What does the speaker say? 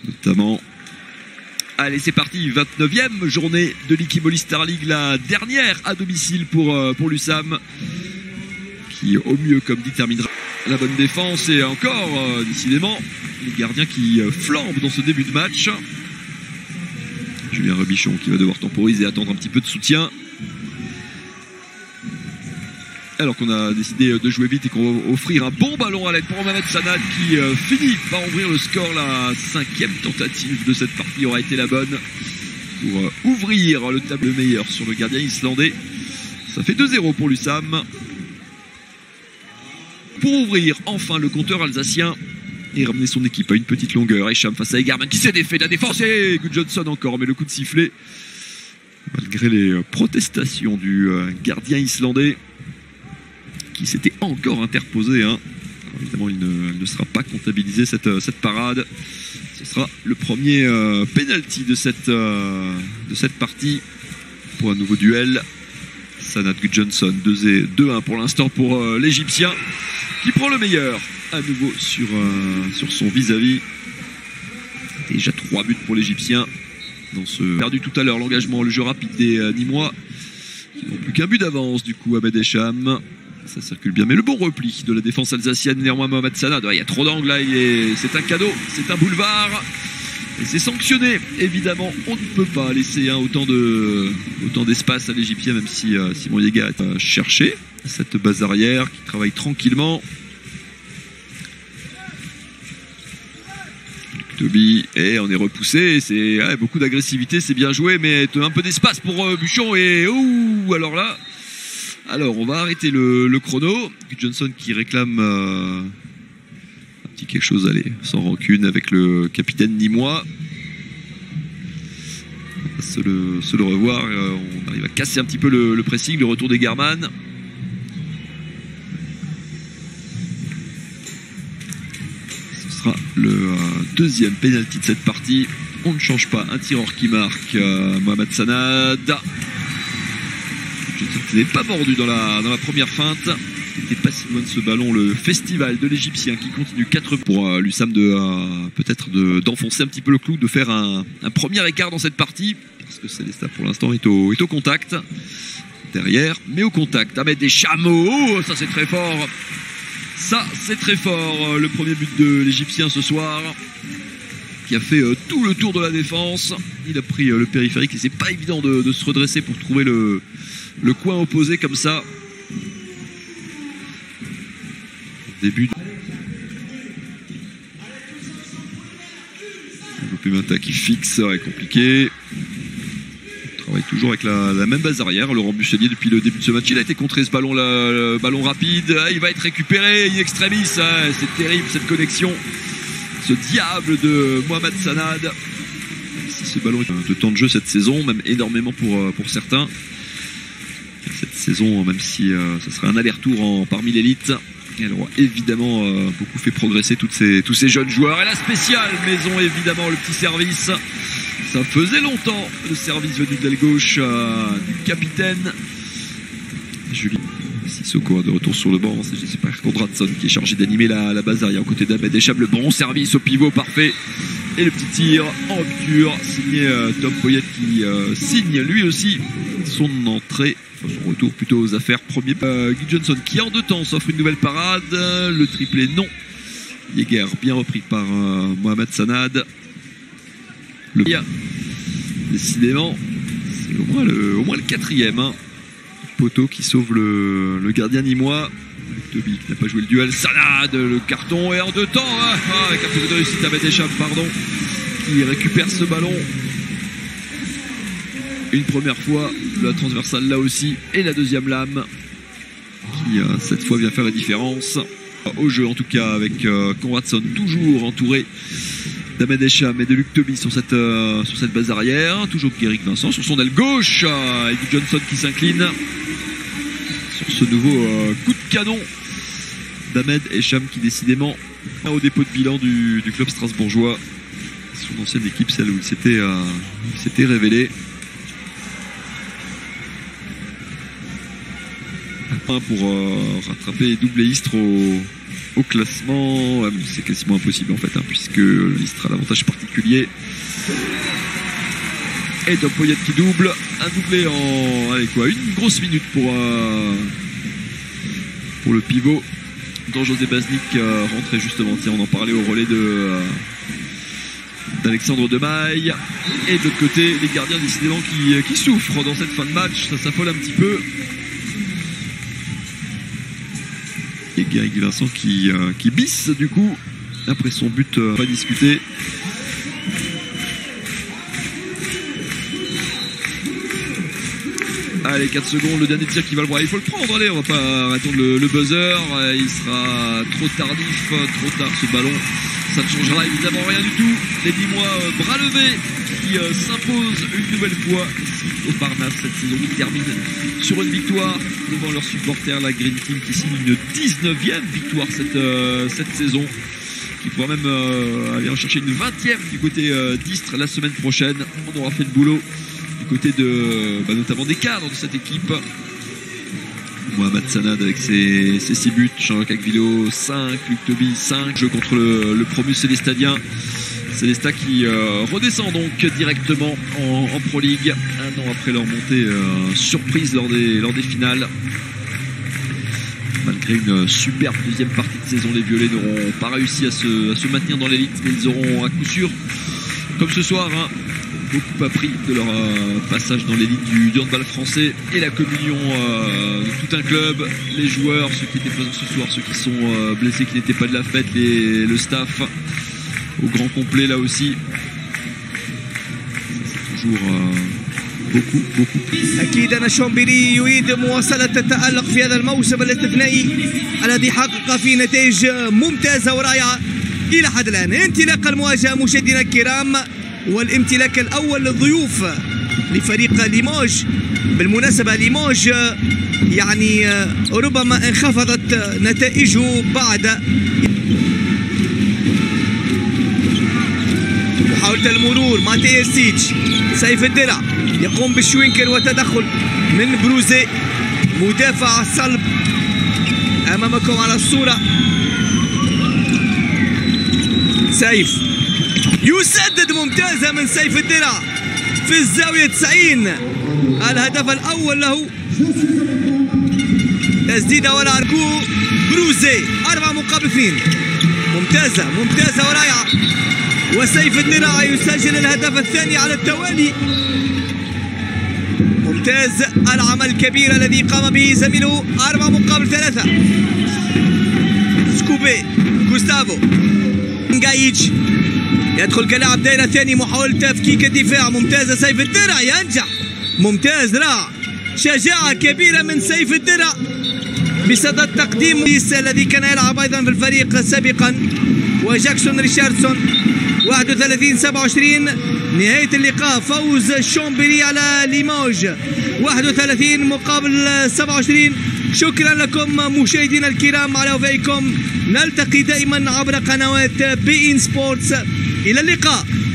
Notamment. Allez, c'est parti, 29e journée de l'Ikimoli Star League, la dernière à domicile pour l'USAM, qui au mieux, comme dit, terminera la bonne défense. Et encore, décidément, les gardiens qui flambent dans ce début de match. Julien Rebichon qui va devoir temporiser et attendre un petit peu de soutien. Alors qu'on a décidé de jouer vite et qu'on va offrir un bon ballon à l'aide pour Mohamed Sanad qui finit par ouvrir le score. La 5e tentative de cette partie aura été la bonne pour ouvrir le tableau meilleur sur le gardien islandais. Ça fait 2-0 pour l'USAM. Pour ouvrir enfin le compteur alsacien et ramener son équipe à une petite longueur. Esham face à Egerman qui s'est défait de la défense et Gudjonsson encore, mais le coup de sifflet malgré les protestations du gardien islandais qui s'était encore interposé. Alors, évidemment, il ne sera pas comptabilisé cette parade. Ce sera le premier penalty de cette partie pour un nouveau duel. Sanad Gudjonsson, 2-1 pour l'instant pour l'Égyptien qui prend le meilleur à nouveau sur son vis-à-vis. Déjà 3 buts pour l'Égyptien dans ce perdu tout à l'heure, l'engagement, le jeu rapide des Nîmois qui n'ont plus qu'un but d'avance du coup. Ahmed Esham, ça circule bien, mais le bon repli de la défense alsacienne, néanmoins Mohamed Sanad, il y a trop d'angles là, c'est un cadeau, c'est un boulevard et c'est sanctionné. Évidemment, on ne peut pas laisser autant d'espace à l'Égyptien, même si Simon Yega a cherché cette base arrière qui travaille tranquillement. Toby, et on est repoussé, c'est beaucoup d'agressivité, c'est bien joué, mais un peu d'espace pour Buchon et alors là, on va arrêter le chrono. Gudjonsson qui réclame un petit quelque chose, allez, sans rancune avec le capitaine nîmois. On va se le revoir, on arrive à casser un petit peu le pressing, le retour d'Egerman. Le deuxième pénalty de cette partie. On ne change pas, un tireur qui marque, Mohamed Sanad qui n'est pas mordu dans la première feinte. Il n'était pas si loin de ce ballon. Le festival de l'Égyptien qui continue 4 pour l'USAM peut-être d'enfoncer un petit peu le clou, de faire un premier écart dans cette partie, parce que Célestat pour l'instant est au contact derrière, mais au contact. Ahmed Esham, ça c'est très fort. Ça, c'est très fort, le premier but de l'Égyptien ce soir, qui a fait tout le tour de la défense. Il a pris le périphérique et c'est pas évident de se redresser pour trouver le coin opposé comme ça. Début. Pimenta qui fixe, est compliqué. Il travaille toujours avec la même base arrière. Laurent Busselier, depuis le début de ce match, il a été contré ce ballon, le ballon rapide. Il va être récupéré in extremis. C'est terrible cette connexion. Ce diable de Mohamed Sanad. Si ce ballon est de temps de jeu cette saison, même énormément pour certains. Cette saison, même si ce serait un aller-retour parmi l'élite, elle aura évidemment beaucoup fait progresser tous ces jeunes joueurs. Et la spéciale maison, évidemment, le petit service. Ça faisait longtemps, le service venu de l'aile gauche du capitaine Julie Sissoko de retour sur le banc. C'est j'espère Konradsson qui est chargé d'animer la base arrière aux côtés d'Ahmed Esham. Le bon service au pivot parfait et le petit tir en rupture signé Tom Poyet qui signe lui aussi son entrée, enfin son retour plutôt aux affaires. Premier Gudjonsson qui en 2 temps s'offre une nouvelle parade. Le triplé non. Jäger bien repris par Mohamed Sanad. Décidément, c'est au moins le 4e. Poteau qui sauve le gardien nîmois. Toby qui n'a pas joué le duel. Sanad, le carton et en 2 temps. Avec un peu de réussite à Esham, qui récupère ce ballon. Une première fois, la transversale là aussi. Et la deuxième lame qui cette fois vient faire la différence. Au jeu en tout cas avec Konradsson toujours entouré d'Ahmed Esham et de Luc Toby sur cette base arrière. Toujours Guéric Vincent sur son aile gauche. Et Gudjonsson qui s'incline sur ce nouveau coup de canon d'Ahmed Esham qui décidément au dépôt de bilan du club strasbourgeois. Son ancienne équipe, celle où il s'était révélé. pour rattraper et doubler Istres au classement. Ouais, c'est quasiment impossible en fait, hein, puisque Istres a l'avantage particulier. Et Dom Poyet qui double, un doublé en une grosse minute pour le pivot dont José Baznik rentrait justement, tiens, on en parlait au relais d'Alexandre Demaille. Et de l'autre côté, les gardiens décidément qui souffrent dans cette fin de match, ça s'affole un petit peu. Et Guy Vincent qui bisse du coup après son but pas discuté. Allez, 4 secondes, le dernier tir qui va le voir. Il faut le prendre, allez, on va pas attendre le buzzer. Il sera trop tardif, trop tard ce ballon. Ça ne changera évidemment rien du tout. Les Limois bras levés qui s'imposent une nouvelle fois ici au Parnasse cette saison. Ils terminent sur une victoire devant leurs supporters. La Green Team qui signe une 19e victoire cette saison. Qui pourra même aller en chercher une 20e du côté d'Istres la semaine prochaine. On aura fait le boulot du côté de notamment des cadres de cette équipe. Mohamed Sanad avec ses 6 buts, Jean-Jacques Agvilo 5, Luc Toby 5, jeu contre le promu Célestadien. Célestat qui redescend donc directement en Pro League un an après leur montée surprise lors des finales. Malgré une superbe deuxième partie de saison, les Violets n'auront pas réussi à se maintenir dans l'élite, mais ils auront à coup sûr, comme ce soir, hein, beaucoup appris de leur passage dans l'élite du handball français et la communion de tout un club, les joueurs, ceux qui étaient présents ce soir, ceux qui sont blessés, qui n'étaient pas de la fête, le staff au grand complet là aussi. C'est toujours beaucoup. أكيد أن شومبيري يريد مواصلة التألق في هذا الموسم الاستثنائي الذي حقق فيه نتائج ممتازة ورائعة إلى حد الآن. انطلاق المواجهة مشاهدينا الكرام، والامتلاك الأول للضيوف لفريق ليموج. بالمناسبة ليموج يعني ربما انخفضت نتائجه بعد محاولة المرور. ماتيا سيتش سيف الدرع يقوم بالشوينكر وتدخل من بروزي مدافع صلب أمامكم على الصورة. سيف يسدد ممتازة من سيف الدرع في الزاوية 90. الهدف الأول له. تسديدة ولا ركوع بروزي 4-2. ممتازة ورائعة. وسيف الدرع يسجل الهدف الثاني على التوالي. ممتاز العمل الكبير الذي قام به زميله. 4-3. سكوبي غوستافو نجايتش يدخل كلاعب دائرة ثاني. محاولة تفكيك الدفاع ممتازة. سيف الدرع ينجح. ممتاز رائع. شجاعة كبيرة من سيف الدرع بصدد تقديم الذي كان يلعب أيضا في الفريق سابقا. وجاكسون ريشاردسون 31-27. نهاية اللقاء فوز شومبيري على ليموج 31-27. شكرا لكم مشاهدينا الكرام على وفائكم. نلتقي دائما عبر قنوات بي إن سبورتس. إلى اللقاء.